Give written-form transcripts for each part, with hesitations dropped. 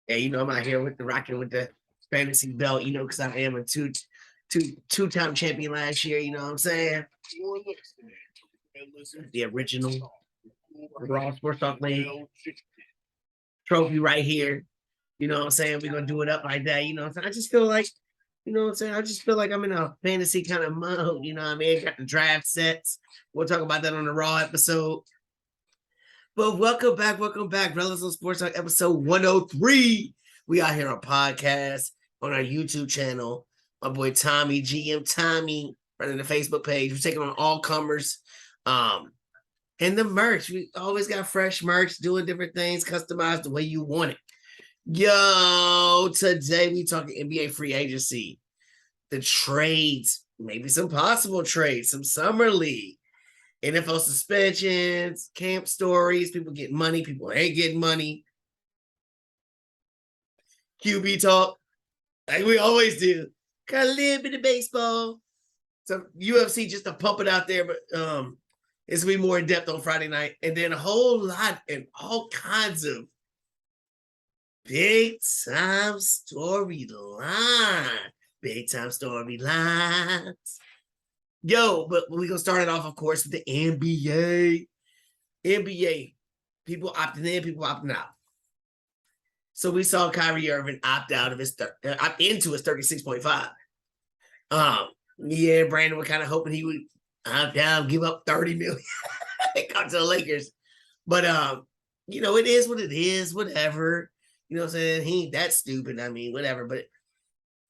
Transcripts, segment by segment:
Yeah, I'm out here with the rocking with the fantasy belt, because I am a two-time champion last year. You know what I'm saying? The original Raw Sports Talk League trophy right here. You know what I'm saying? We're gonna do it up like that. You know what I'm saying? I just feel like, I just feel like I'm in a fantasy kind of mode. You know what I mean? Got the draft sets. We'll talk about that on the Raw episode. But welcome back, Rellism Sports Talk episode 103. We out here on podcast on our YouTube channel. My boy Tommy, GM Tommy, running the Facebook page. We're taking on all comers. And the merch. We always got fresh merch, doing different things, customized the way you want it. Yo, today we talking NBA free agency, the trades, maybe some possible trades, some summer league, NFL suspensions, camp stories, people getting money, people ain't getting money. QB talk, like we always do. Got a little bit of baseball. Some UFC just to pump it out there, but it's gonna be more in depth on Friday night. And then a whole lot and all kinds of big time storyline. Big time storylines. Yo, but we're gonna start it off, of course, with the NBA. NBA, people opting in, people opting out. So we saw Kyrie Irving opt into his 36.5. Yeah, Brandon was kind of hoping he would opt out, give up 30 million, come to the Lakers. But it is what it is, whatever. You know what I'm saying? He ain't that stupid. I mean, whatever. But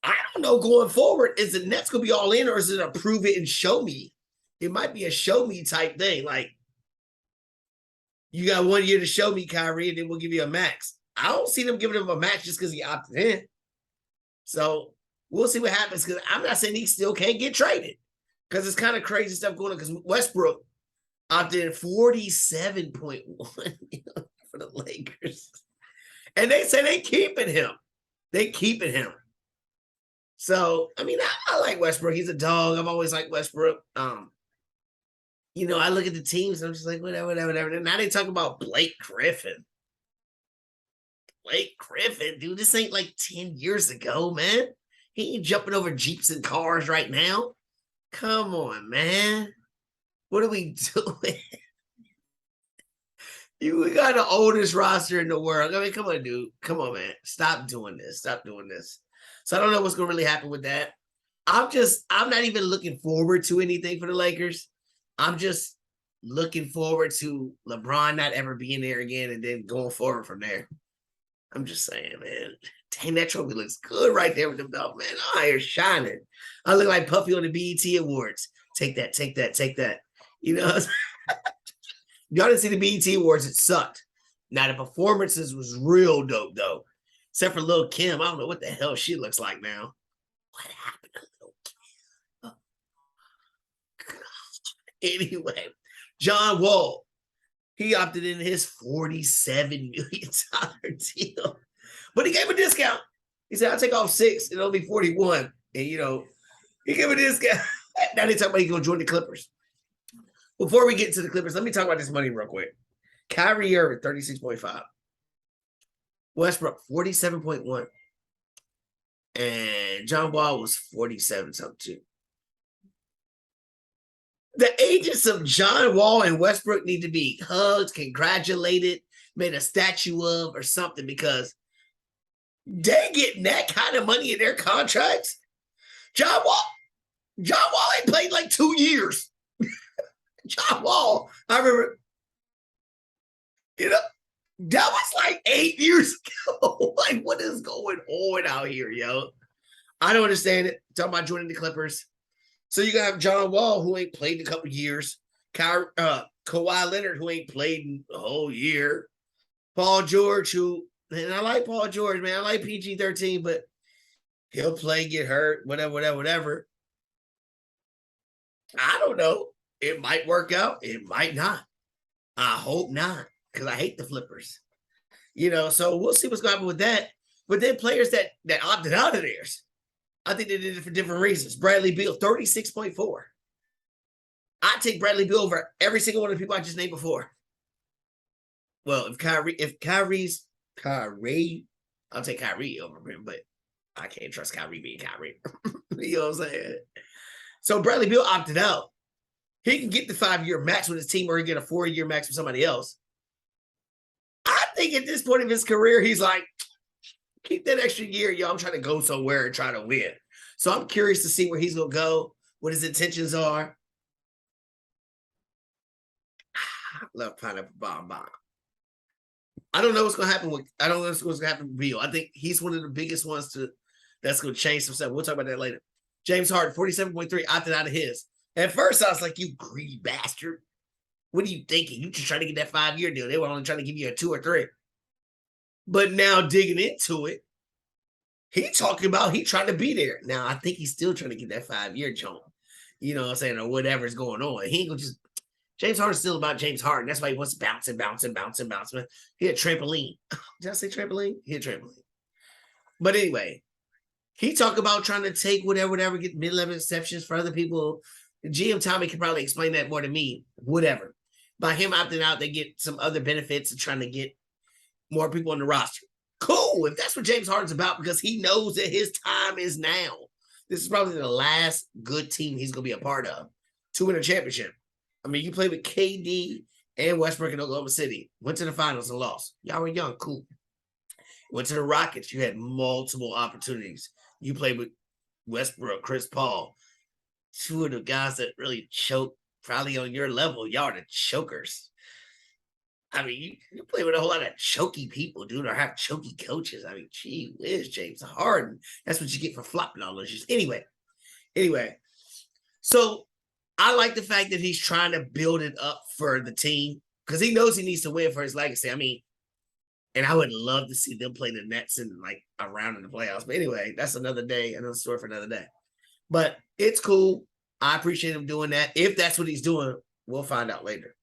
I don't know going forward. Is the Nets going to be all in, or is it a prove it and show me? It might be a show me type thing. Like, you got 1 year to show me, Kyrie, and then we'll give you a max. I don't see them giving him a max just because he opted in. So we'll see what happens, because I'm not saying he still can't get traded, because it's kind of crazy stuff going on, because Westbrook opted in 47.1 for the Lakers. And they say they keeping him. So, I mean, I like Westbrook. He's a dog. I've always liked Westbrook. I look at the teams and I'm just like, whatever. And now they talk about Blake Griffin. Dude, this ain't like 10 years ago, man. He ain't jumping over Jeeps and cars right now. Come on, man. What are we doing? We got the oldest roster in the world. I mean, come on, dude. Come on, man. Stop doing this. So I don't know what's going to really happen with that. I'm not even looking forward to anything for the Lakers. I'm just looking forward to LeBron not ever being there again and then going forward from there. I'm just saying, man. Dang, that trophy looks good right there with the belt, man. Oh, you're shining. I look like Puffy on the BET Awards. Take that. Y'all didn't see the BET Awards. It sucked. Now, the performances was real dope, though. Except for Lil' Kim. I don't know what the hell she looks like now. What happened to Lil' Kim? Anyway, John Wall. He opted in his $47 million deal. But he gave a discount. He said, I'll take off 6. It'll be 41. And, he gave a discount. Now they talk about he's going to join the Clippers. Before we get to the Clippers, let me talk about this money real quick. Kyrie Irving, 36.5. Westbrook, 47.1. And John Wall was 47-something too. The agents of John Wall and Westbrook need to be hugged, congratulated, made a statue of or something, because they getting that kind of money in their contracts. John Wall ain't played like 2 years. John Wall, I remember, that was like 8 years ago. Like, what is going on out here, yo? I don't understand it. Talking about joining the Clippers. So you got John Wall, who ain't played in a couple years. Kawhi Leonard, who ain't played in a whole year. Paul George, and I like Paul George, man. I like PG-13, but he'll play, get hurt, whatever. I don't know. It might work out. It might not. I hope not, because I hate the flippers. So we'll see what's going to happen with that. But then players that opted out of theirs, I think they did it for different reasons. Bradley Beal, 36.4. I take Bradley Beal over every single one of the people I just named before. well, if Kyrie, I'll take Kyrie over him, but I can't trust Kyrie being Kyrie. You know what I'm saying? So Bradley Beal opted out. He can get the 5-year max with his team, or he can get a 4-year max with somebody else. I think at this point of his career, he's like, keep that extra year, yo. I'm trying to go somewhere and try to win. So I'm curious to see where he's going to go, what his intentions are. I love Pineapple Bomb Bomb. I don't know what's going to happen with. I don't know what's going to happen with Beal. I think he's one of the biggest ones that's going to change some stuff. We'll talk about that later. James Harden, 47.3, opted out of his. At first, I was like, you greedy bastard. What are you thinking? You just trying to get that 5-year deal. They were only trying to give you a 2 or 3. But now digging into it, he talking about he trying to be there. Now, I think he's still trying to get that 5-year jump. You know what I'm saying? Or whatever's going on. He ain't going to just. James Harden's still about James Harden. That's why he wants to bounce. He a trampoline. Did I say trampoline? He a trampoline. But anyway, he talk about trying to take whatever, get mid-level exceptions for other people. GM Tommy can probably explain that more than me. Whatever. By him opting out, they get some other benefits of trying to get more people on the roster. Cool, if that's what James Harden's about, because he knows that his time is now. This is probably the last good team he's going to be a part of to win a championship. I mean, you played with KD and Westbrook in Oklahoma City. Went to the finals and lost. Y'all were young, cool. Went to the Rockets. You had multiple opportunities. You played with Westbrook, Chris Paul. 2 of the guys that really choked probably on your level. Y'all are the chokers. I mean, you play with a whole lot of choky people, dude, or have choky coaches. I mean, gee whiz, James Harden. That's what you get for flopping all those years. Anyway. So I like the fact that he's trying to build it up for the team because he knows he needs to win for his legacy. I mean, and I would love to see them play the Nets in like a round in the playoffs. But anyway, that's another day, another story for another day. But it's cool. I appreciate him doing that. If that's what he's doing, we'll find out later.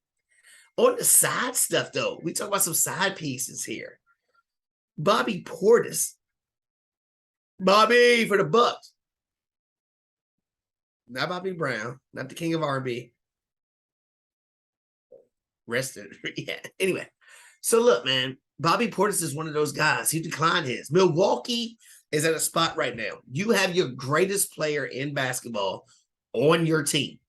On the side stuff, though, we talk about some side pieces here. Bobby Portis. Bobby for the Bucks. Not Bobby Brown, not the king of R&B. Rested. Yeah. Anyway, so look, man, Bobby Portis is one of those guys. He declined his. Milwaukee is at a spot right now. You have your greatest player in basketball on your team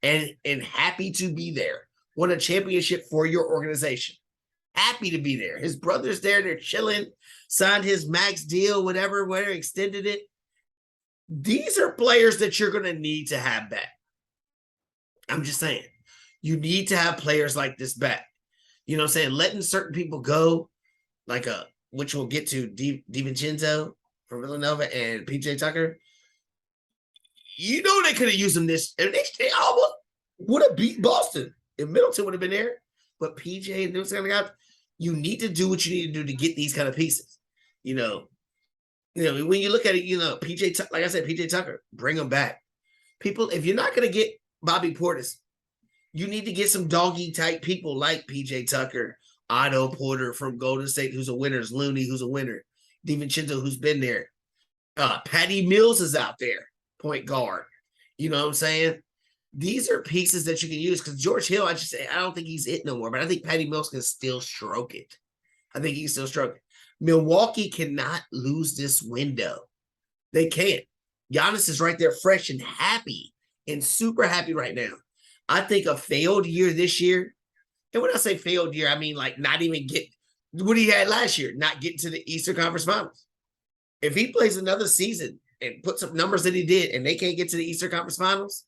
and happy to be there. Won a championship for your organization. Happy to be there. His brother's there. They're chilling. Signed his max deal, whatever, extended it. These are players that you're going to need to have back. I'm just saying. You need to have players like this back. You know what I'm saying? Letting certain people go, like which we'll get to, DiVincenzo from Villanova and PJ Tucker. You know they could have used them this, and they almost would have beat Boston if Middleton would have been there. But PJ and those kind of guys, you need to do what you need to do to get these kind of pieces. You know, when you look at it, like I said, PJ Tucker, bring him back. People, if you're not going to get Bobby Portis, you need to get some doggy type people like PJ Tucker, Otto Porter from Golden State, who's a winner, Looney, who's a winner, DiVincenzo, who's been there. Patty Mills is out there, point guard. You know what I'm saying? These are pieces that you can use because George Hill, I don't think he's it no more, but I think Patty Mills can still stroke it. I think he can still stroke it. Milwaukee cannot lose this window. They can't. Giannis is right there fresh and happy and super happy right now. I think a failed year this year, and when I say failed year, I mean like not even get what he had last year, not getting to the Eastern Conference Finals. If he plays another season and puts up numbers that he did and they can't get to the Eastern Conference Finals,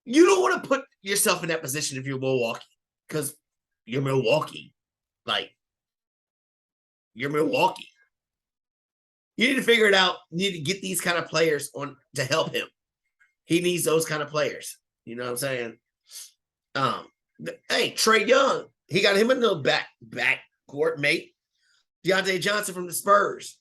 you don't want to put yourself in that position if you're Milwaukee because you're Milwaukee. Like, you're Milwaukee. You need to figure it out. You need to get these kind of players on to help him. He needs those kind of players. You know what I'm saying? Hey, Trae Young, he got him a little backcourt mate. Deontay Johnson from the Spurs.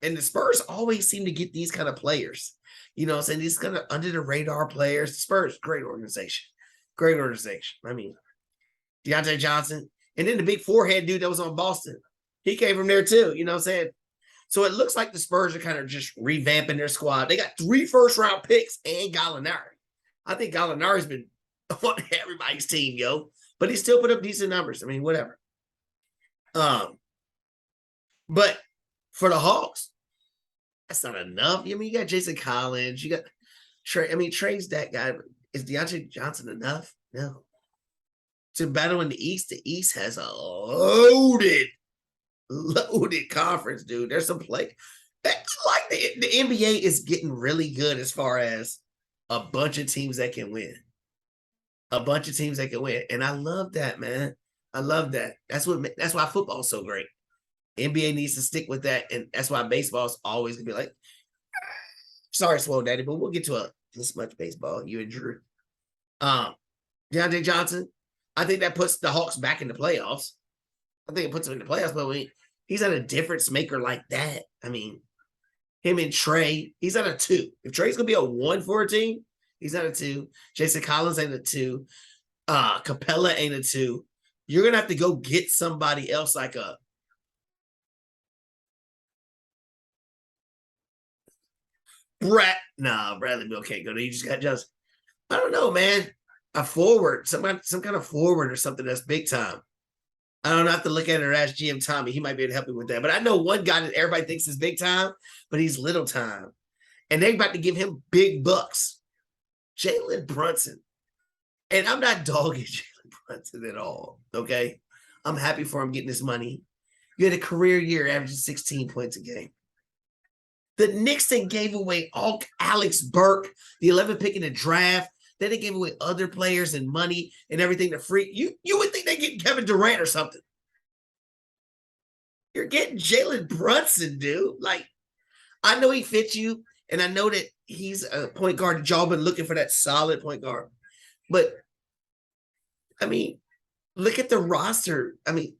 And the Spurs always seem to get these kind of players. You know what I'm saying? These kind of under the radar players. The Spurs, great organization. Great organization. I mean, Deontay Johnson. And then the big forehead dude that was on Boston. He came from there too. You know what I'm saying? So it looks like the Spurs are kind of just revamping their squad. They got 3 first-round picks and Gallinari. I think Gallinari's been on everybody's team, yo. but he still put up decent numbers. I mean, whatever. But for the Hawks, that's not enough. I mean, you got Jason Collins, you got Trey. I mean, Trey's that guy. Is DeAndre Johnson enough? No. To battle in the East has a loaded conference, dude. There's some play. Like the NBA is getting really good as far as a bunch of teams that can win. A bunch of teams that can win. And I love that, man. I love that. That's why football's so great. NBA needs to stick with that. And that's why baseball's always gonna be like, sorry, Swole Daddy, but we'll get to this much baseball. You and Drew. DeAndre Johnson, I think that puts the Hawks back in the playoffs. I think it puts them in the playoffs, but he's not a difference maker like that. I mean, him and Trey, he's not a 2. If Trey's gonna be a 1 for a team, he's not a 2. Jason Collins ain't a 2. Capella ain't a 2. You're gonna have to go get somebody else like a Bradley Beal can't go there. You just got I don't know, man. A forward, some kind of forward or something that's big time. I don't have to look at it or ask GM Tommy. He might be able to help me with that. But I know one guy that everybody thinks is big time, but he's little time. And they're about to give him big bucks. Jalen Brunson. And I'm not dogging Jalen Brunson at all, okay? I'm happy for him getting his money. You had a career year averaging 16 points a game. The Knicks, they gave away Alex Burke, the 11th pick in the draft. Then they gave away other players and money and everything to free. You would think they get Kevin Durant or something. You're getting Jalen Brunson, dude. Like, I know he fits you, and I know that he's a point guard that y'all been looking for that solid point guard. But, I mean, look at the roster. I mean,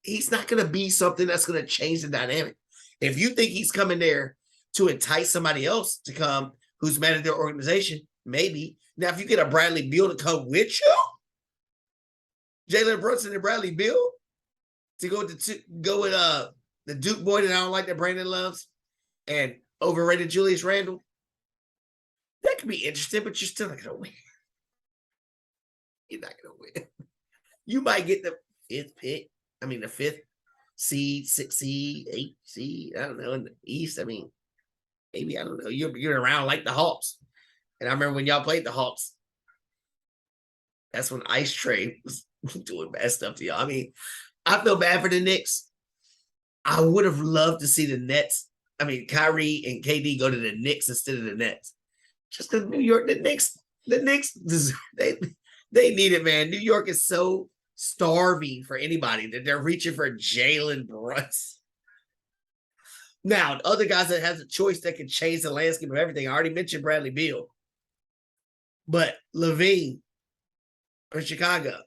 he's not going to be something that's going to change the dynamic. If you think he's coming there to entice somebody else to come who's mad at their organization, maybe. Now, if you get a Bradley Beal to come with you, Jalen Brunson and Bradley Beal to go with the Duke boy that I don't like that Brandon loves and overrated Julius Randle, that could be interesting, but you're still not going to win. You're not going to win. You might get the 5th pick. I mean, the 5th seed, 6th seed, 8th seed. I don't know, in the East. I mean, maybe, I don't know. You're around like the Hawks. And I remember when y'all played the Hawks, that's when Ice Trae was doing bad stuff to y'all. I mean, I feel bad for the Knicks. I would have loved to see the Nets. I mean, Kyrie and KD go to the Knicks instead of the Nets. Just because New York, the Knicks, they need it, man. New York is so starving for anybody that they're reaching for Jalen Brunson. Now, other guys that has a choice that can change the landscape of everything. I already mentioned Bradley Beal. But Levine from Chicago,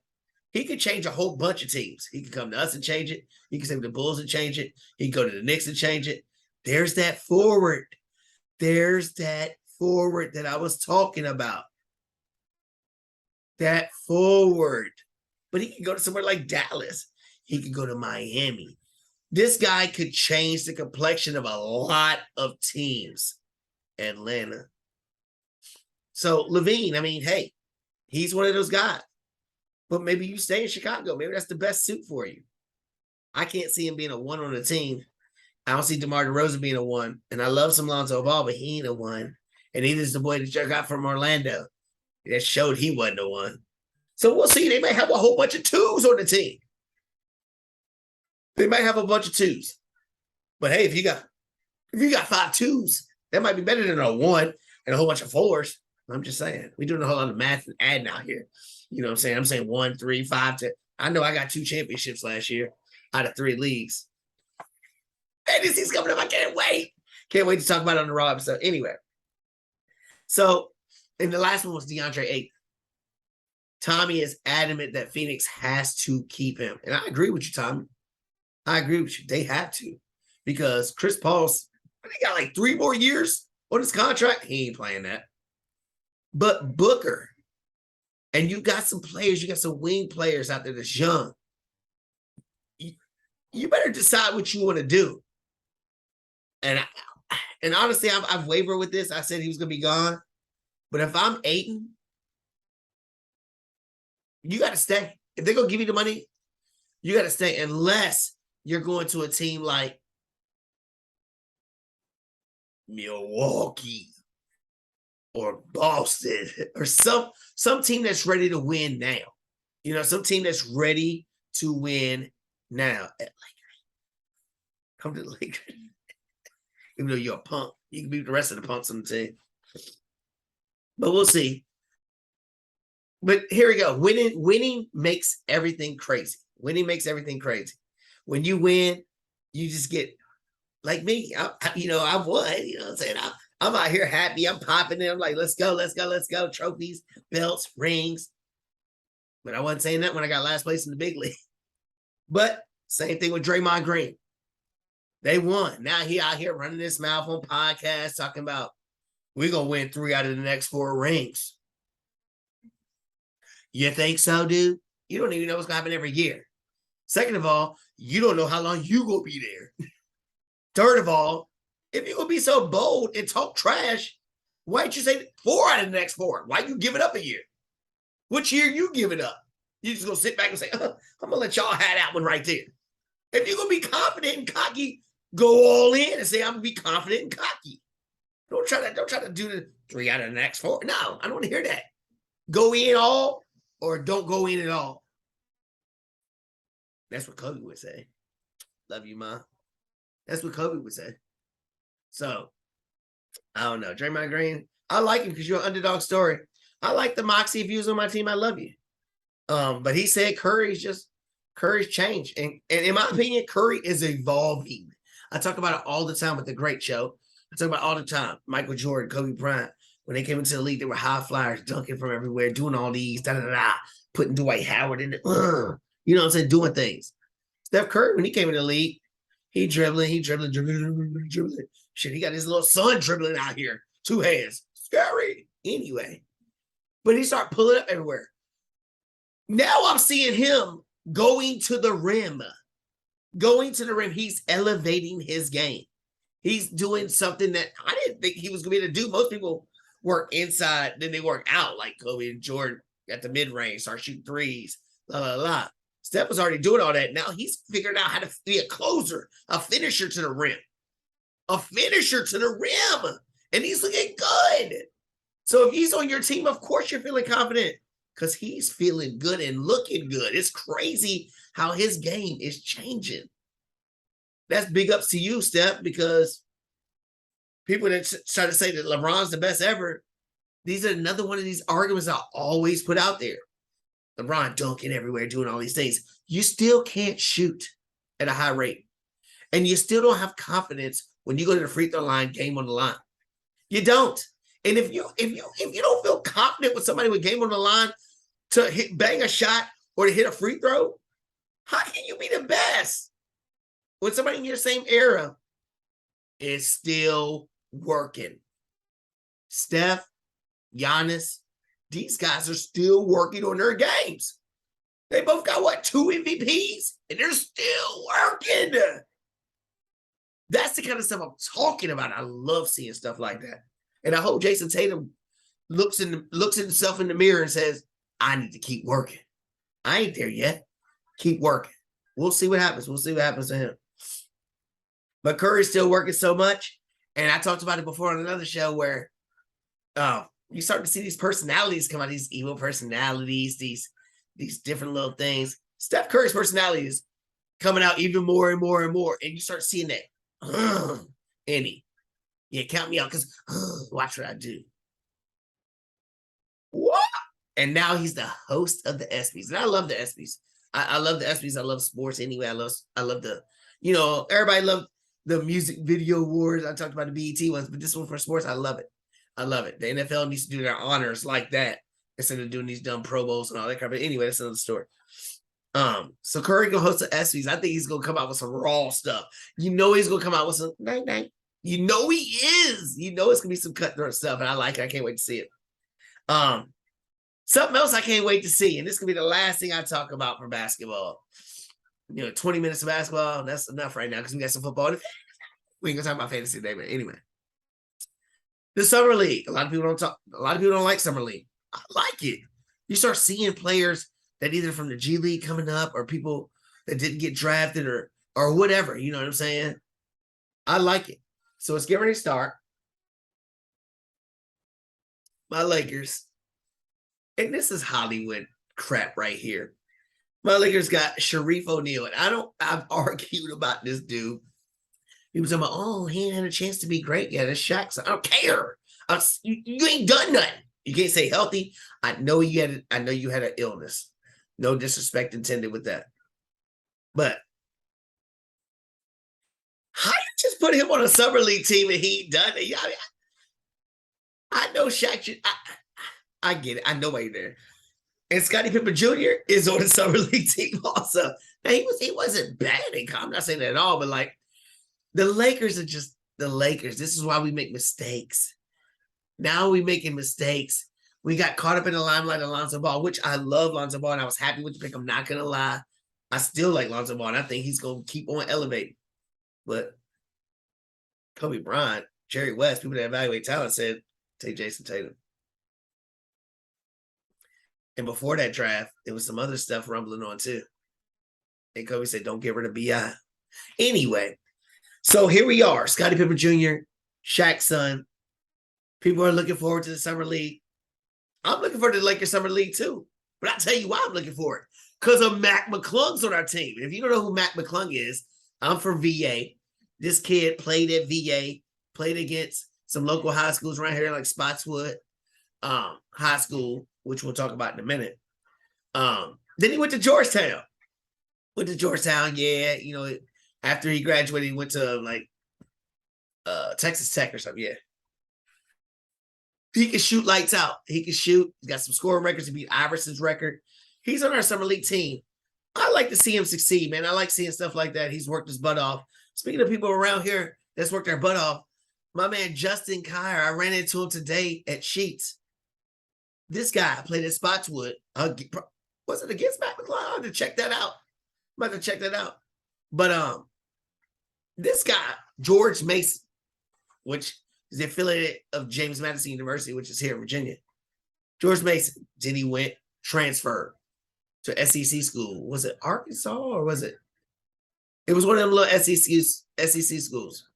he could change a whole bunch of teams. He could come to us and change it. He could stay with the Bulls and change it. He could go to the Knicks and change it. There's that forward. There's that forward that I was talking about. That forward. But he could go to somewhere like Dallas. He could go to Miami. This guy could change the complexion of a lot of teams. Atlanta. So Levine, I mean, hey, he's one of those guys. But maybe you stay in Chicago. Maybe that's the best suit for you. I can't see him being a 1 on the team. I don't see DeMar DeRozan being a 1. And I love some Lonzo Ball, but he ain't a 1. And neither is the boy that you got from Orlando. That showed he wasn't a 1. So we'll see. They may have a whole bunch of 2s on the team. They might have a bunch of 2s. But hey, if you got 5 2s, that might be better than a 1 and a whole bunch of 4s. I'm just saying. We're doing a whole lot of math and adding out here. You know what I'm saying? I'm saying 1, 3, 5, 10. I know I got 2 championships last year out of 3 leagues. And this is coming up. I can't wait. Can't wait to talk about it on the Raw episode. Anyway. So, and the last one was DeAndre Ayton. Tommy is adamant that Phoenix has to keep him. And I agree with you, Tommy. I agree with you. They have to. Because Chris Paul's, he got like 3 more years on his contract. He ain't playing that. But Booker, and you got some players, you got some wing players out there that's young. You better decide what you want to do. And honestly, I've wavered with this. I said he was going to be gone. But if I'm Ayton, you got to stay. if they're gonna give you the money, you got to stay unless you're going to a team like Milwaukee or Boston or some team that's ready to win now. You know, some team that's ready to win now. Come to the Lakers. Even though you're a punk, you can beat the rest of the punks on the team. But we'll see. But here we go. Winning makes everything crazy. Winning makes everything crazy. When you win, you just get like me. I won. You know what I'm saying? I'm out here happy. I'm popping it. I'm like, let's go, let's go, let's go. Trophies, belts, rings. But I wasn't saying that when I got last place in the big league. But same thing with Draymond Green. They won. Now he out here running his mouth on podcasts talking about we're going to win 3 out of the next 4 rings. You think so, dude? You don't even know what's going to happen every year. Second of all, you don't know how long you going to be there. Third of all, if you're going to be so bold and talk trash, why don't you say 4 out of the next 4? Why you give it up a year? Which year you give it up? You just going to sit back and say, I'm going to let y'all have that one right there. If you're going to be confident and cocky, go all in and say, I'm going to be confident and cocky. Don't try to do the 3 out of the next 4. No, I don't want to hear that. Go in all or don't go in at all. That's what Kobe would say. Love you, Ma. That's what Kobe would say. So, I don't know. Draymond Green, I like him because you're an underdog story. I like the moxie. If you was on my team, I love you. But he said Curry's changed. And in my opinion, Curry is evolving. I talk about it all the time with the Great Show. I talk about it all the time. Michael Jordan, Kobe Bryant. When they came into the league, they were high flyers, dunking from everywhere, doing all these, putting Dwight Howard in the, you know what I'm saying, doing things. Steph Curry, when he came in the league, he dribbling. Shit, he got his little son dribbling out here. 2 hands. Scary. Anyway. But he started pulling up everywhere. Now I'm seeing him going to the rim. He's elevating his game. He's doing something that I didn't think he was going to be able to do. Most people work inside, then they work out like Kobe and Jordan at the mid-range, start shooting threes, Steph was already doing all that. Now he's figuring out how to be a closer, a finisher to the rim. And he's looking good. So if he's on your team, of course you're feeling confident because he's feeling good and looking good. It's crazy how his game is changing. That's big ups to you, Steph, because people that try to say that LeBron's the best ever, these are another one of these arguments I always put out there. LeBron dunking everywhere, doing all these things. You still can't shoot at a high rate. And you still don't have confidence when you go to the free throw line, game on the line. You don't. And if you don't feel confident with somebody with game on the line to bang a shot or to hit a free throw, how can you be the best? When somebody in your same era is still working. Steph, Giannis, these guys are still working on their games. They both got, 2 MVPs? And they're still working. That's the kind of stuff I'm talking about. I love seeing stuff like that. And I hope Jason Tatum looks himself in the mirror and says, I need to keep working. I ain't there yet. Keep working. We'll see what happens. We'll see what happens to him. But Curry's still working so much. And I talked about it before on another show where you start to see these personalities come out, these evil personalities, these different little things. Steph Curry's personality is coming out even more and more and more. And you start seeing that. Yeah, count me out because watch what I do. What? And now he's the host of the ESPYs. And I love the ESPYs. I love the ESPYs. I love sports anyway. I love the, everybody loved the music video awards. I talked about the BET ones, but this one for sports, I love it. I love it. The NFL needs to do their honors like that instead of doing these dumb Pro Bowls and all that crap. But anyway, that's another story. So Curry gonna host the ESPYs. I think he's gonna come out with some raw stuff. He's gonna come out with some night. He is. It's gonna be some cutthroat stuff, and I like it. I can't wait to see it. Something else I can't wait to see, and this could be the last thing I talk about for basketball. 20 minutes of basketball, that's enough right now because we got some football. We ain't gonna talk about fantasy today, but anyway. The Summer League. A lot of people don't like Summer League. I like it. You start seeing players that either from the G League coming up or people that didn't get drafted or whatever. You know what I'm saying? I like it. So it's getting ready to start. My Lakers, and this is Hollywood crap right here. My Lakers got Sharif O'Neal, and I've argued about this dude. He was talking about, oh, he ain't had a chance to be great yet. It's Shaq. So I don't care. You ain't done nothing. You can't say healthy. I know you had an illness. No disrespect intended with that. But how you just put him on a summer league team and he ain't done it? I know Shaq. I get it. I know why you're there. And Scottie Pippen Jr. is on the summer league team also. Now he wasn't bad in college. I'm not saying that at all, but like the Lakers are just the Lakers. This is why we make mistakes. Now we making mistakes. We got caught up in the limelight of Lonzo Ball, which I love Lonzo Ball, and I was happy with the pick. I'm not gonna lie. I still like Lonzo Ball, and I think he's gonna keep on elevating. But Kobe Bryant, Jerry West, people that evaluate talent said, take Jason Tatum. And before that draft, there was some other stuff rumbling on too. And Kobe said, don't get rid of B.I. Anyway, so here we are. Scottie Pippen Jr., Shaq's son. People are looking forward to the Summer League. I'm looking forward to the Lakers Summer League too. But I'll tell you why I'm looking for it. Because of Mac McClung's on our team. If you don't know who Mac McClung is, I'm from VA. This kid played at VA, played against some local high schools around here like Spotswood High School, which we'll talk about in a minute. Then he went to Georgetown. Yeah. You know, after he graduated, he went to like Texas Tech or something. Yeah. He can shoot lights out. He can shoot. He's got some scoring records. He beat Iverson's record. He's on our summer league team. I like to see him succeed, man. I like seeing stuff like that. He's worked his butt off. Speaking of people around here that's worked their butt off, my man Justin Kier, I ran into him today at Sheets. This guy played at Spotswood. Was it against Matt McClung? I have to check that out. I'm about to check that out. But this guy, George Mason, which is the affiliate of James Madison University, which is here in Virginia. George Mason. Then he went transferred to SEC school. Was it Arkansas or was it? It was one of them little SEC schools.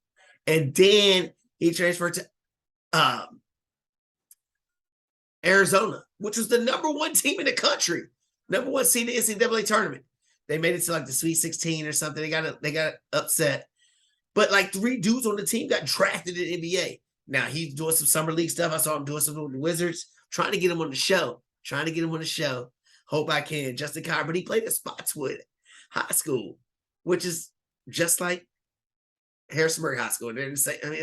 And then he transferred to Arizona, which was the number one team in the country, number one seed in the NCAA tournament. They made it to like the Sweet 16 or something. They got upset. But like 3 dudes on the team got drafted in the NBA. Now he's doing some summer league stuff. I saw him doing something with the Wizards. Trying to get him on the show. Hope I can. Justin Kier, but he played at Spotswood High School, which is just like Harrisonburg High School. They're the same. I mean,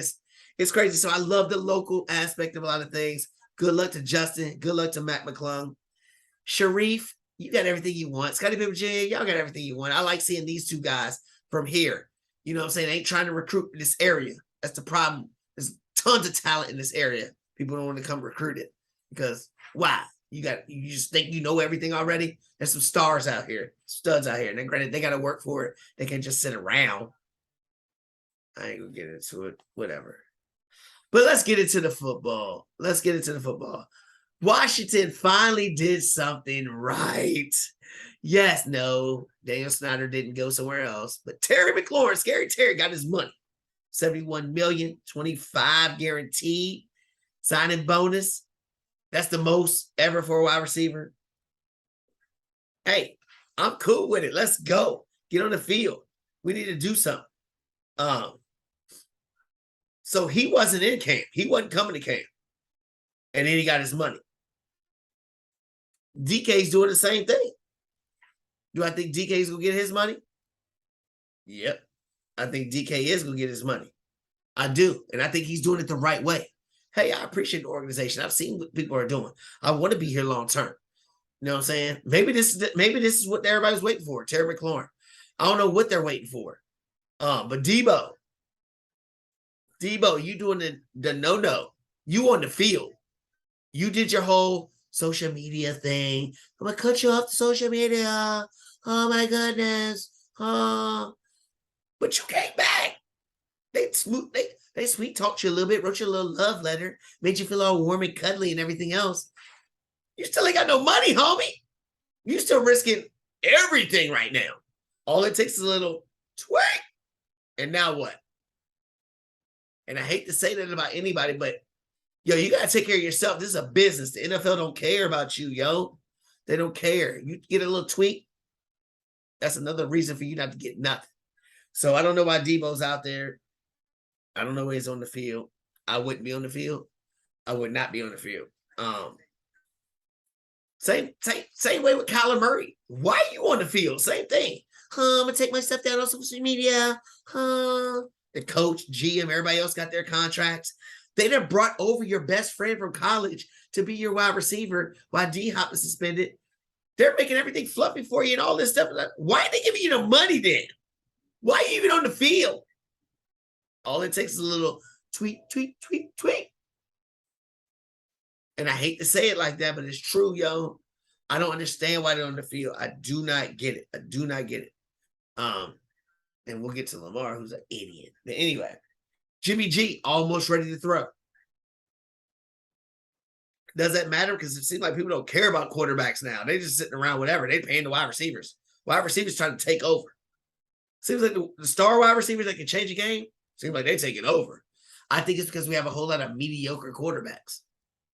it's crazy. So I love the local aspect of a lot of things. Good luck to Justin. Good luck to Mac McClung. Sharif, you got everything you want. Scottie Pippen Jr., y'all got everything you want. I like seeing these two guys from here. You know what I'm saying? They ain't trying to recruit in this area. That's the problem. There's tons of talent in this area. People don't want to come recruit it because why? You just think you know everything already? There's some stars out here, studs out here. And then granted, they got to work for it. They can't just sit around. I ain't gonna get into it. Whatever. But let's get into the football. Washington finally did something right. Yes, no, Daniel Snyder didn't go somewhere else. But Terry McLaurin, Scary Terry, got his money. $71 million, 25 guaranteed, signing bonus. That's the most ever for a wide receiver. Hey, I'm cool with it. Let's go. Get on the field. We need to do something. So he wasn't in camp. He wasn't coming to camp. And then he got his money. DK's doing the same thing. Do I think DK's going to get his money? Yep. I think DK is going to get his money. I do. And I think he's doing it the right way. Hey, I appreciate the organization. I've seen what people are doing. I want to be here long term. You know what I'm saying? Maybe this is what everybody's waiting for, Terry McLaurin. I don't know what they're waiting for. But Debo, you doing the no-no. You on the field. You did your whole social media thing. I'm going to cut you off the social media. Oh, my goodness. But you came back. They sweet talked you a little bit, wrote you a little love letter, made you feel all warm and cuddly and everything else. You still ain't got no money, homie. You still risking everything right now. All it takes is a little twig. And now what? And I hate to say that about anybody, but yo, you gotta take care of yourself. This is a business. The NFL don't care about you, yo. They don't care. You get a little tweak, that's another reason for you not to get nothing. So I don't know why Debo's out there. I don't know why he's on the field. I wouldn't be on the field. I would not be on the field. Same way with Kyler Murray. Why are you on the field? Same thing. I'm gonna take my stuff down on social media. The coach, GM, everybody else got their contracts. They done brought over your best friend from college to be your wide receiver while D-Hop is suspended. They're making everything fluffy for you and all this stuff. Why are they giving you the money then? Why are you even on the field? All it takes is a little tweet. And I hate to say it like that, but it's true, yo. I don't understand why they're on the field. I do not get it. I do not get it. And we'll get to Lamar, who's an idiot. But anyway, Jimmy G almost ready to throw. Does that matter? Because it seems like people don't care about quarterbacks now. They're just sitting around, whatever. They're paying the wide receivers. Wide receivers trying to take over. Seems like the star wide receivers that can change a game, seems like they take it over. I think it's because we have a whole lot of mediocre quarterbacks.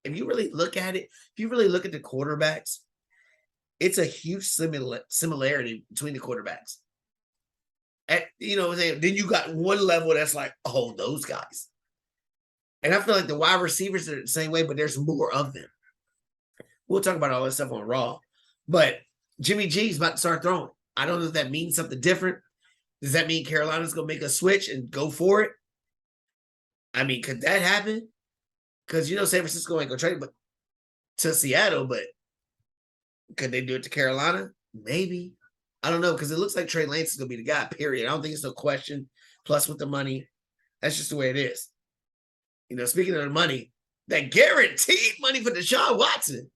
If you really look at it, if you really look at the quarterbacks, it's a huge similarity between the quarterbacks. Then you got one level that's like, oh, those guys. And I feel like the wide receivers are the same way, but there's more of them. We'll talk about all this stuff on Raw. But Jimmy G's about to start throwing. I don't know if that means something different. Does that mean Carolina's going to make a switch and go for it? I mean, could that happen? Because, San Francisco ain't going to trade him to Seattle, but could they do it to Carolina? Maybe. I don't know, because it looks like Trey Lance is going to be the guy, period. I don't think it's no question. Plus, with the money, that's just the way it is. Speaking of the money, that guaranteed money for Deshaun Watson.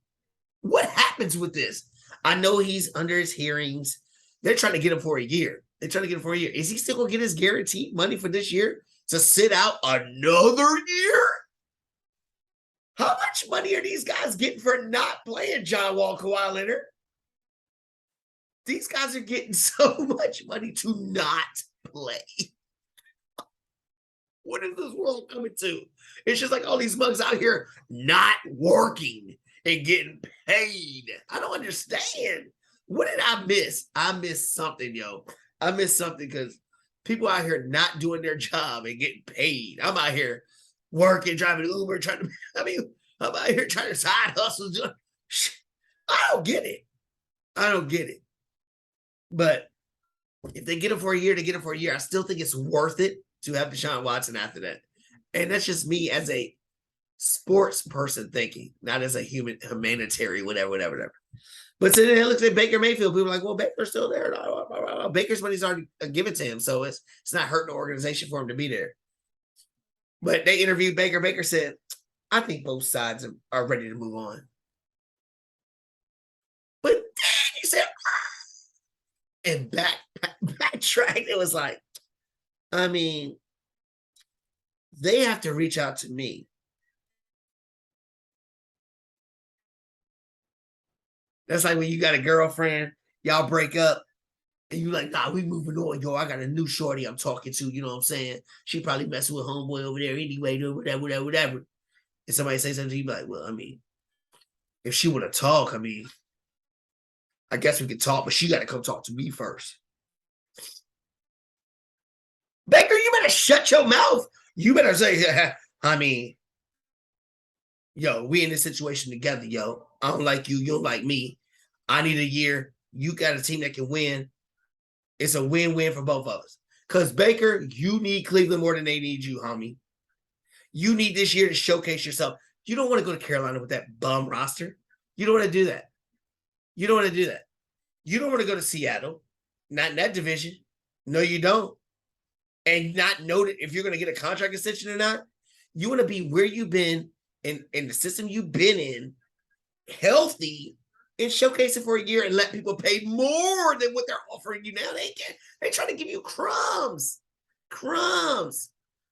What happens with this? I know he's under his hearings. They're trying to get him for a year. Is he still going to get his guaranteed money for this year to sit out another year? How much money are these guys getting for not playing John Wall, Kawhi Leonard? These guys are getting so much money to not play. What is this world coming to? It's just like all these mugs out here not working and getting paid. I don't understand. What did I miss? I missed something, yo. I missed something because people out here not doing their job and getting paid. I'm out here working, driving Uber, I'm out here trying to side hustle. I don't get it. But if they get him for a year, they get him for a year. I still think it's worth it to have Deshaun Watson after that. And that's just me as a sports person thinking, not as a humanitarian, whatever. But then it looks at Baker Mayfield. People are like, well, Baker's still there. Baker's money's already given to him, so it's not hurting the organization for him to be there. But they interviewed Baker. Baker said, I think both sides are ready to move on. But then he said, and backtracked. It was like, I mean, they have to reach out to me. That's like when you got a girlfriend, y'all break up, and you like, nah, we moving on, yo. I got a new shorty I'm talking to, you know what I'm saying? She probably messing with homeboy over there anyway, whatever. And somebody say something to you, like, well, I mean, if she want to talk, I mean, I guess we could talk, but she got to come talk to me first. Baker, you better shut your mouth. You better say, I mean, yo, we in this situation together, yo. I don't like you. You don't like me. I need a year. You got a team that can win. It's a win-win for both of us. Because, Baker, you need Cleveland more than they need you, homie. You need this year to showcase yourself. You don't want to go to Carolina with that bum roster. You don't want to do that. You don't want to go to Seattle. Not in that division. No, you don't. And not know that if you're going to get a contract extension or not. You want to be where you've been in the system you've been in, healthy, and showcase it for a year and let people pay more than what they're offering you now. They try to give you crumbs.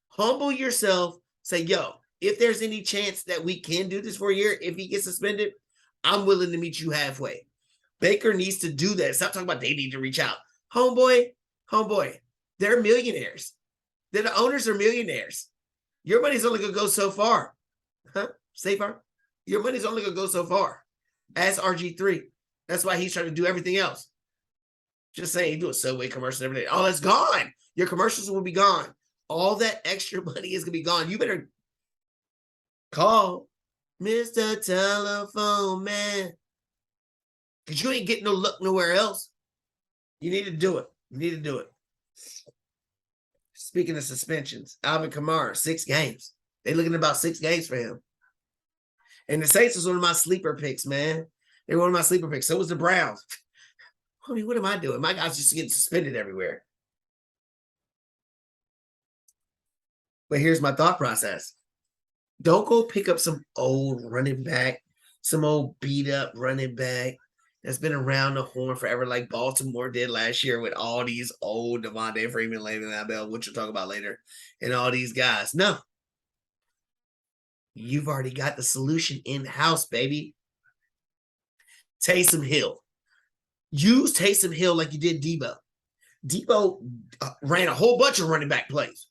Humble yourself. Say, yo, if there's any chance that we can do this for a year, if he gets suspended, I'm willing to meet you halfway. Baker needs to do that. Stop talking about they need to reach out. Homeboy, they're millionaires. The owners are millionaires. Your money's only going to go so far. Huh? Stay far. Your money's only going to go so far. As RG3. That's why he's trying to do everything else. Just saying, he do a Subway commercial every day. Oh, it's gone. Your commercials will be gone. All that extra money is going to be gone. You better call Mr. Telephone Man. Because you ain't getting no look nowhere else. You need to do it. You need to do it. Speaking of suspensions, Alvin Kamara, 6 games. They looking at about 6 games for him. And the Saints was one of my sleeper picks, man. They were one of my sleeper picks. So was the Browns. I mean, what am I doing? My guys just getting suspended everywhere. But here's my thought process. Don't go pick up some old running back, some old beat up running back that's been around the horn forever, like Baltimore did last year with all these old Devontae Freeman, Le'Veon Bell, which we'll talk about later, and all these guys. No. You've already got the solution in-house, baby. Taysom Hill. Use Taysom Hill like you did Debo. Debo ran a whole bunch of running back plays.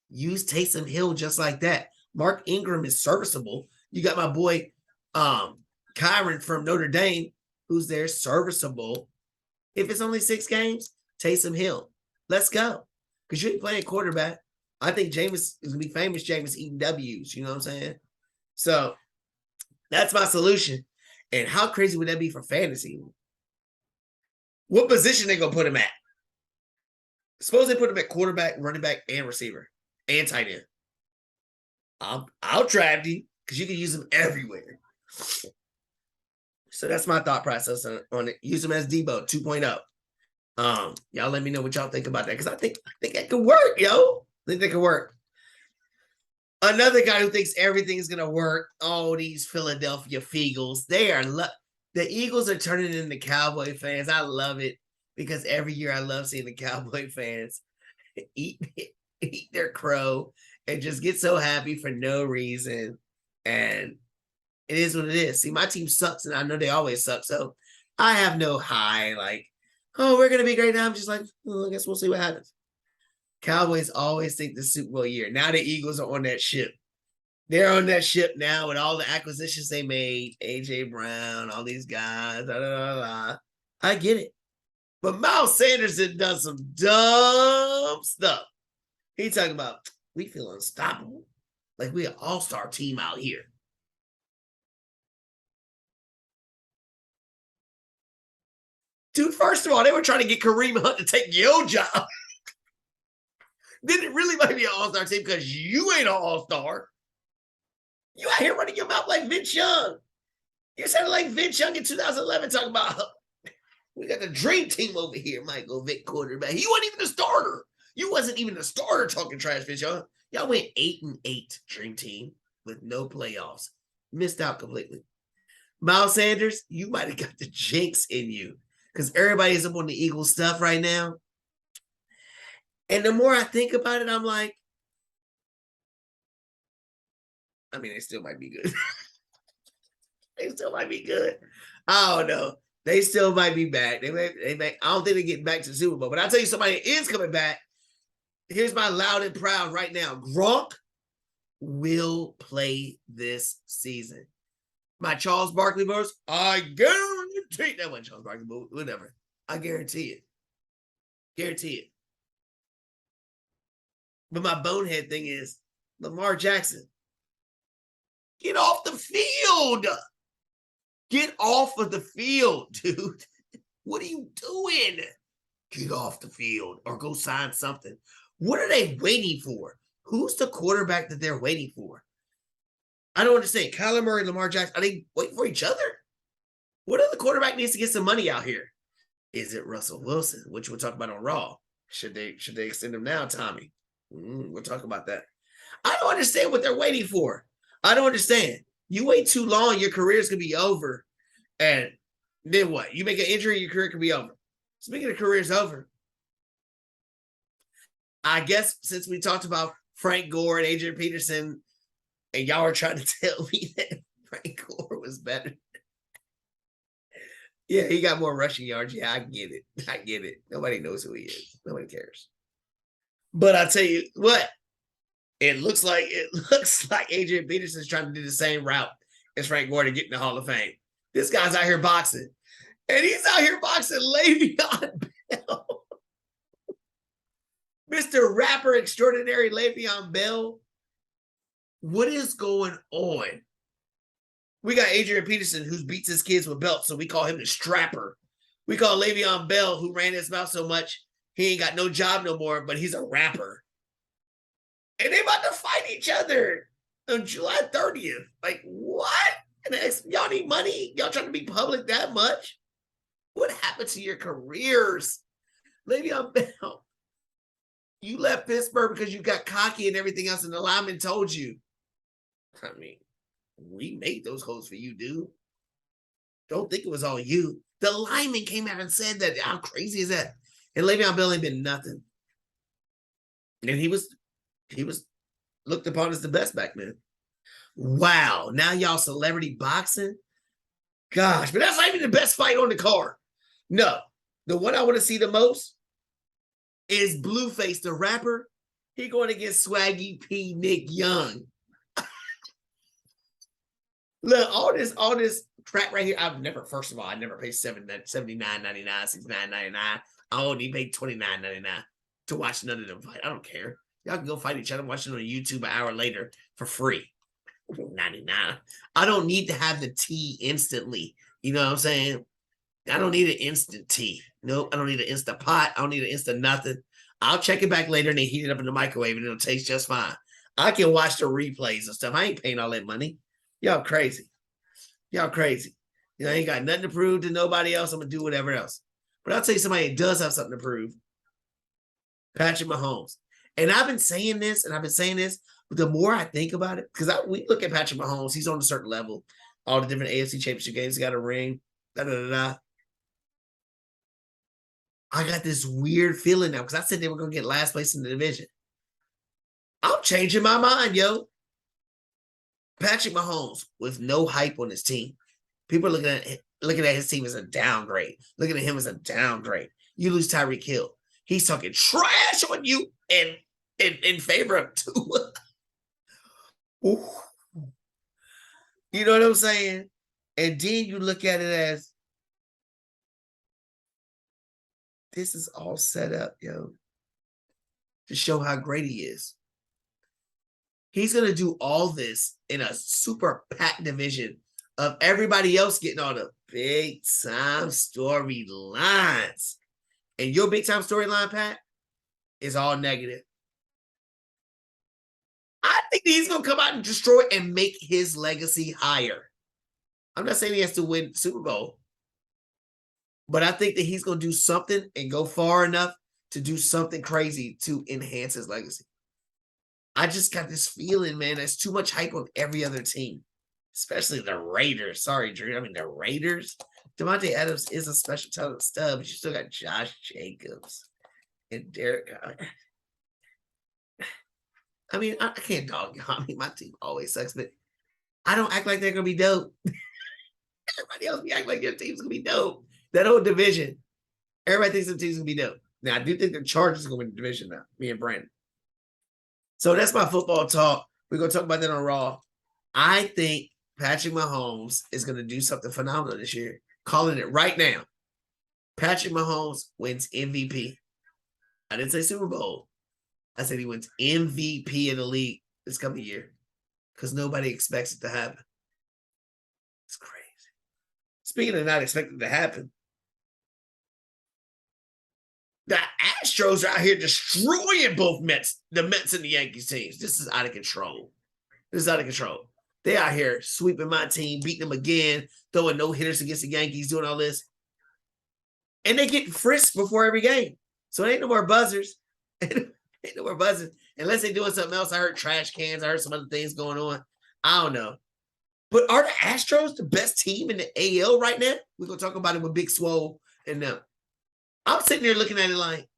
Use Taysom Hill just like that. Mark Ingram is serviceable. You got my boy Kyron from Notre Dame, who's there, serviceable. If it's only 6 games, Taysom Hill. Let's go. Because you ain't playing quarterback. I think Jameis is going to be famous, Jameis eating W's. You know what I'm saying? So that's my solution. And how crazy would that be for fantasy? What position they going to put him at? Suppose they put him at quarterback, running back, and receiver, and tight end. I'll draft him because you can use him everywhere. So that's my thought process on it. Use him as Debo 2.0. Y'all let me know what y'all think about that because I think that could work, yo. I think that could work. Another guy who thinks everything is gonna work. Oh, these Philadelphia Eagles. The Eagles are turning into Cowboy fans. I love it because every year I love seeing the Cowboy fans eat their crow and just get so happy for no reason. And it is what it is. See, my team sucks, and I know they always suck. So I have no high, like, oh, we're gonna be great now. I'm just like, I guess we'll see what happens. Cowboys always think the Super Bowl year. Now the Eagles are on that ship. They're on that ship now with all the acquisitions they made. A.J. Brown, all these guys. I get it. But Miles Sanders had done some dumb stuff. He talking about, we feel unstoppable. Like we an all-star team out here. Dude, first of all, they were trying to get Kareem Hunt to take your job. Then it really might be an all-star team because you ain't an all-star. You out here running your mouth like Vince Young. You sounded like Vince Young in 2011 talking about, we got the dream team over here, Michael Vick quarterback. He wasn't even a starter. You wasn't even a starter talking trash, Vince Young. Y'all went 8-8 dream team with no playoffs. Missed out completely. Miles Sanders, you might have got the jinx in you because everybody's up on the Eagles stuff right now. And the more I think about it, I'm like, I mean, they still might be good. They still might be good. I don't know. They still might be back. They may, I don't think they're getting back to the Super Bowl. But I'll tell you somebody is coming back. Here's my loud and proud right now. Gronk will play this season. My Charles Barkley verse, I guarantee that one Charles Barkley, but whatever. I guarantee it. Guarantee it. But my bonehead thing is Lamar Jackson. Get off the field. Get off of the field, dude. What are you doing? Get off the field or go sign something. What are they waiting for? Who's the quarterback that they're waiting for? I don't understand. Kyler Murray, Lamar Jackson, are they waiting for each other? What other quarterback needs to get some money out here? Is it Russell Wilson, which we'll talk about on Raw? Should they extend him now, Tommy? We'll talk about that. I don't understand what they're waiting for. I don't understand. You wait too long, your career's going to be over. And then what? You make an injury, your career can be over. Speaking of careers over, I guess since we talked about Frank Gore and Adrian Peterson, and y'all are trying to tell me that Frank Gore was better. Yeah, he got more rushing yards. Yeah, I get it. I get it. Nobody knows who he is. Nobody cares. But I tell you what, it looks like Adrian Peterson's trying to do the same route as Frank Gore to get in the Hall of Fame. This guy's out here boxing, and he's out here boxing Le'Veon Bell. Mr. Rapper Extraordinary Le'Veon Bell. What is going on? We got Adrian Peterson, who beats his kids with belts, so we call him the strapper. We call Le'Veon Bell, who ran his mouth so much, he ain't got no job no more, but he's a rapper. And they about to fight each other on July 30th. Like, what? And y'all need money? Y'all trying to be public that much? What happened to your careers? Le'Veon Bell, you left Pittsburgh because you got cocky and everything else, and the lineman told you. I mean, we made those holes for you, dude. Don't think it was all you. The lineman came out and said that. How crazy is that? And Le'Veon Bell ain't been nothing. And he was looked upon as the best back then. Wow. Now y'all celebrity boxing? Gosh, but that's not even the best fight on the card. No. The one I want to see the most is Blueface, the rapper. He going against Swaggy P. Nick Young. Look, all this crap right here. I never paid $79.99, $69.99. I only paid $29.99 to watch none of them fight. I don't care. Y'all can go fight each other, watch it on YouTube an hour later for free. $99. I don't need to have the tea instantly. You know what I'm saying? I don't need an instant tea. Nope, I don't need an instant pot. I don't need an instant nothing. I'll check it back later and they heat it up in the microwave and it'll taste just fine. I can watch the replays and stuff. I ain't paying all that money. Y'all crazy. Y'all crazy. You know, I ain't got nothing to prove to nobody else. I'm going to do whatever else. But I'll tell you somebody that does have something to prove. Patrick Mahomes. And I've been saying this, but the more I think about it, because we look at Patrick Mahomes, he's on a certain level. All the different AFC championship games, he got a ring. I got this weird feeling now, because I said they were going to get last place in the division. I'm changing my mind, yo. Patrick Mahomes with no hype on his team. People are looking at his team as a downgrade. Looking at him as a downgrade. You lose Tyreek Hill. He's talking trash on you and in favor of Tua. You know what I'm saying? And then you look at it as this is all set up, yo, to show how great he is. He's going to do all this in a super packed division of everybody else getting all the big time storylines. And your big time storyline, Pat, is all negative. I think he's going to come out and destroy and make his legacy higher. I'm not saying he has to win Super Bowl, but I think that he's going to do something and go far enough to do something crazy to enhance his legacy. I just got this feeling, man, there's too much hype on every other team, especially the Raiders. Sorry, Drew. I mean, the Raiders. Devontae Adams is a special talent stud, but you still got Josh Jacobs and Derek. I mean, I can't dog you. I mean, my team always sucks, but I don't act like they're going to be dope. Everybody else be acting like their team's going to be dope. That whole division, everybody thinks the team's going to be dope. Now, I do think the Chargers are going to win the division now, me and Brandon. So that's my football talk. We're going to talk about that on Raw. I think Patrick Mahomes is going to do something phenomenal this year. Calling it right now. Patrick Mahomes wins MVP. I didn't say Super Bowl. I said he wins MVP in the league this coming year because nobody expects it to happen. It's crazy. Speaking of not expecting it to happen, the Astros are out here destroying both the Mets and the Yankees teams. This is out of control. They out here sweeping my team, beating them again, throwing no hitters against the Yankees, doing all this. And they get frisked before every game. So it ain't no more buzzers. Ain't no more buzzers. Unless they're doing something else. I heard trash cans. I heard some other things going on. I don't know. But are the Astros the best team in the AL right now? We're going to talk about it with Big Swole and them. I'm sitting there looking at it like,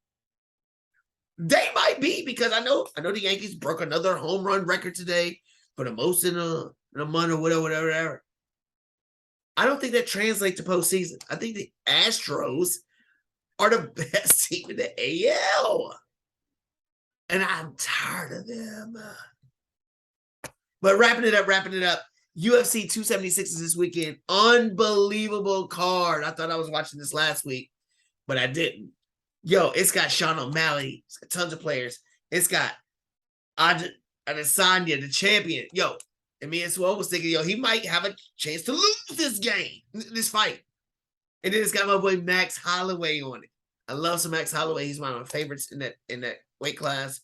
they might be, because I know the Yankees broke another home run record today for the most in a month or whatever. I don't think that translates to postseason. I think the Astros are the best team in the AL. And I'm tired of them. But wrapping it up. UFC 276 is this weekend. Unbelievable card. I thought I was watching this last week, but I didn't. Yo, it's got Sean O'Malley. It's got tons of players. It's got Adesanya, the champion. Yo, and me and Swole was thinking, yo, he might have a chance to lose this fight. And then it's got my boy Max Holloway on it. I love some Max Holloway. He's one of my favorites in that weight class.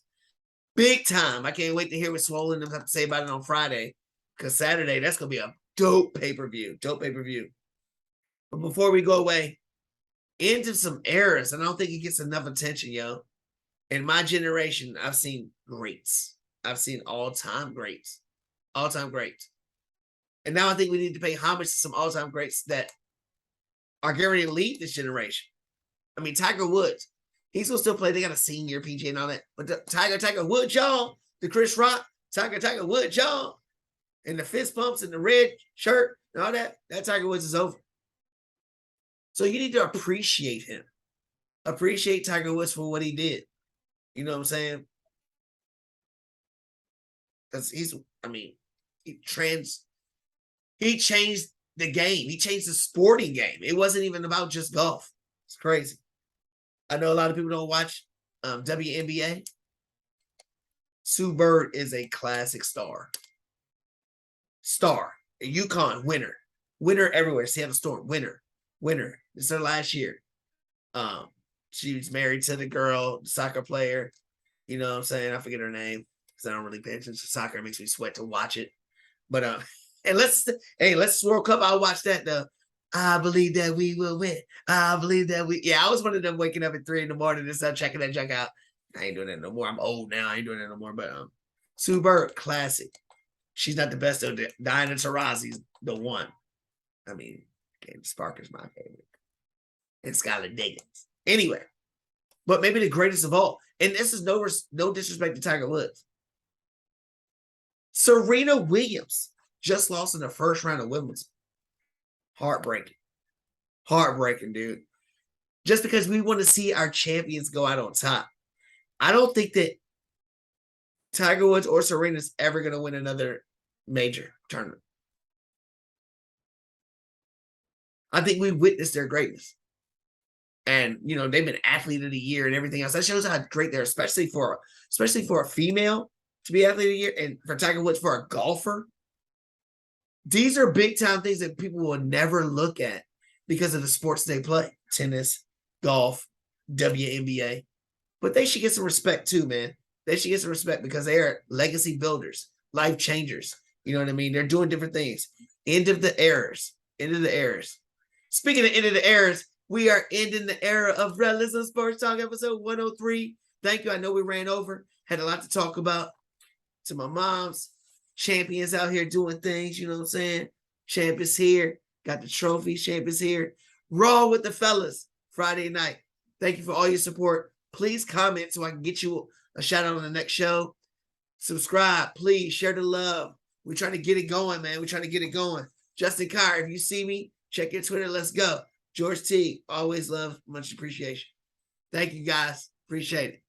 Big time. I can't wait to hear what Swole and them have to say about it on Friday. Because Saturday, that's going to be a dope pay-per-view. But before we go away, into some eras, and I don't think it gets enough attention, yo. In my generation, I've seen greats. I've seen all-time greats. All-time greats. And now I think we need to pay homage to some all-time greats that are getting ready to lead this generation. I mean, Tiger Woods. He's going to still play. They got a senior PGA and all that. But Tiger Woods, y'all. The Chris Rock. Tiger Woods, y'all. And the fist pumps and the red shirt and all that. That Tiger Woods is over. So you need to appreciate him. Appreciate Tiger Woods for what he did. You know what I'm saying? Because he changed the game. He changed the sporting game. It wasn't even about just golf. It's crazy. I know a lot of people don't watch WNBA. Sue Bird is a classic star. A UConn winner. Winner everywhere. Seattle Storm. Winner. This is her last year. She was married to the girl, the soccer player. You know what I'm saying? I forget her name because I don't really pay attention to soccer. It makes me sweat to watch it. But and let's World Cup. I'll watch that though. I believe that we will win. I believe that I was one of them waking up at 3 a.m. and start checking that junk out. I ain't doing that no more. I'm old now. I ain't doing that no more. But Sue Bird, classic. She's not the best though. Diana Taurasi's the one. I mean, Candace Parker's my favorite. And Skylar Diggins. Anyway, but maybe the greatest of all. And this is no disrespect to Tiger Woods. Serena Williams just lost in the first round of Wimbledon. Heartbreaking, dude. Just because we want to see our champions go out on top. I don't think that Tiger Woods or Serena's ever going to win another major tournament. I think we witnessed their greatness. And, you know, they've been athlete of the year and everything else. That shows how great they're, especially for a female to be athlete of the year, and for Tiger Woods for a golfer. These are big time things that people will never look at because of the sports they play. Tennis, golf, WNBA. But they should get some respect too, man. They should get some respect because they are legacy builders, life changers. You know what I mean? They're doing different things. End of the eras. Speaking of end of the eras, we are ending the era of Rellism Sports Talk, episode 103. Thank you. I know we ran over. Had a lot to talk about. To my moms, champions out here doing things, you know what I'm saying? Champ is here. Got the trophy. Champ is here. Raw with the fellas Friday night. Thank you for all your support. Please comment so I can get you a shout out on the next show. Subscribe, please. Share the love. We're trying to get it going, man. We're trying to get it going. Justin Carr, if you see me, check your Twitter. Let's go. George T, always love, much appreciation. Thank you, guys. Appreciate it.